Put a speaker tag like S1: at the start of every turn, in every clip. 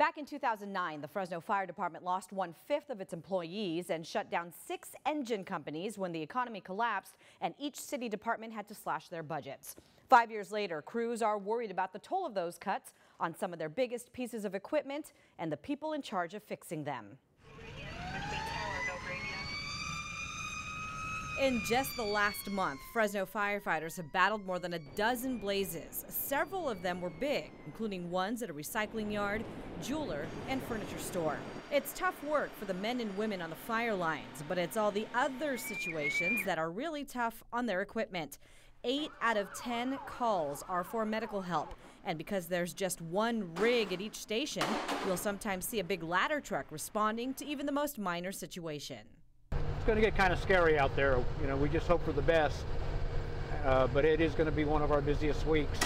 S1: Back in 2009, the Fresno Fire Department lost 1/5 of its employees and shut down 6 engine companies when the economy collapsed and each city department had to slash their budgets. 5 years later, crews are worried about the toll of those cuts on some of their biggest pieces of equipment and the people in charge of fixing them. In just the last month, Fresno firefighters have battled more than a dozen blazes. Several of them were big, including ones at a recycling yard, jeweler, and furniture store. It's tough work for the men and women on the fire lines, but it's all the other situations that are really tough on their equipment. 8 out of 10 calls are for medical help. And because there's just one rig at each station, you'll sometimes see a big ladder truck responding to even the most minor situation.
S2: It's going to get kind of scary out there. You know, we just hope for the best, but it is going to be one of our busiest weeks.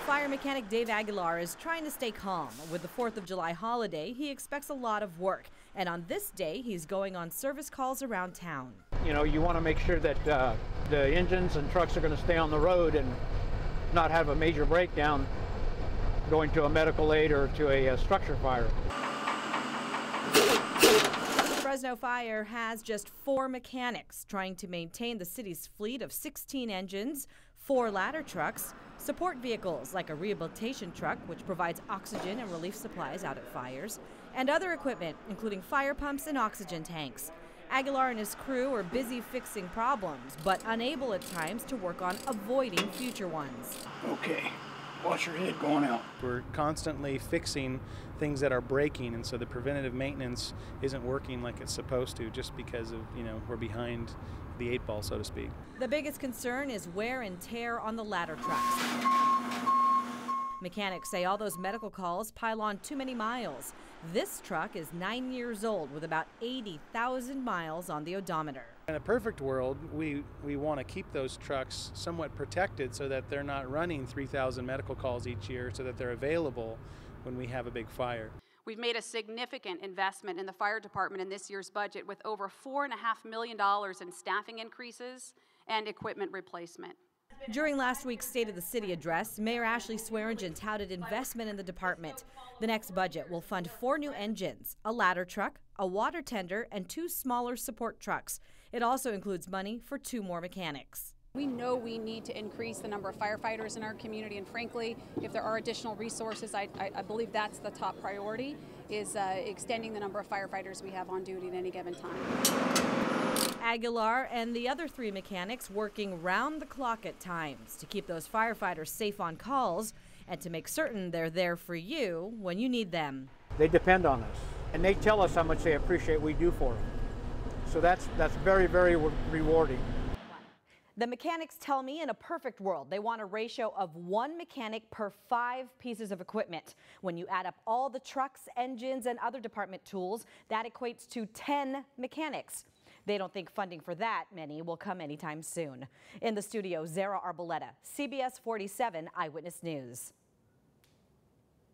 S1: Fire mechanic Dave Aguilar is trying to stay calm. With the 4th of July holiday, he expects a lot of work. And on this day, he's going on service calls around town.
S2: You know, you want to make sure that the engines and trucks are going to stay on the road and not have a major breakdown going to a medical aid or to a structure fire.
S1: Fresno Fire has just 4 mechanics trying to maintain the city's fleet of 16 engines, 4 ladder trucks, support vehicles like a rehabilitation truck, which provides oxygen and relief supplies out at fires, and other equipment, including fire pumps and oxygen tanks. Aguilar and his crew are busy fixing problems, but unable at times to work on avoiding future ones.
S3: Okay. Watch your head going out.
S4: We're constantly fixing things that are breaking, and so the preventative maintenance isn't working like it's supposed to just because of, we're behind the 8 ball, so to speak.
S1: The biggest concern is wear and tear on the ladder trucks. Mechanics say all those medical calls pile on too many miles. This truck is 9 years old with about 80,000 miles on the odometer.
S4: In a perfect world, we want to keep those trucks somewhat protected so that they're not running 3,000 medical calls each year, so that they're available when we have a big fire.
S5: We've made a significant investment in the fire department in this year's budget with over $4.5 million in staffing increases and equipment replacement.
S1: During last week's State of the City address, Mayor Ashley Swearingen touted investment in the department. The next budget will fund 4 new engines, a ladder truck, a water tender, and 2 smaller support trucks. It also includes money for 2 more mechanics.
S5: We know we need to increase the number of firefighters in our community, and frankly, if there are additional resources, I believe that's the top priority, is extending the number of firefighters we have on duty at any given time.
S1: Aguilar and the other 3 mechanics working round the clock at times to keep those firefighters safe on calls and to make certain they're there for you when you need them.
S2: They depend on us, and they tell us how much they appreciate what we do for them. So that's very, very rewarding.
S1: The mechanics tell me in a perfect world, they want a ratio of 1 mechanic per 5 pieces of equipment. When you add up all the trucks, engines, and other department tools, that equates to 10 mechanics. They don't think funding for that many will come anytime soon. In the studio, Zara Arboleta, CBS 47 Eyewitness News.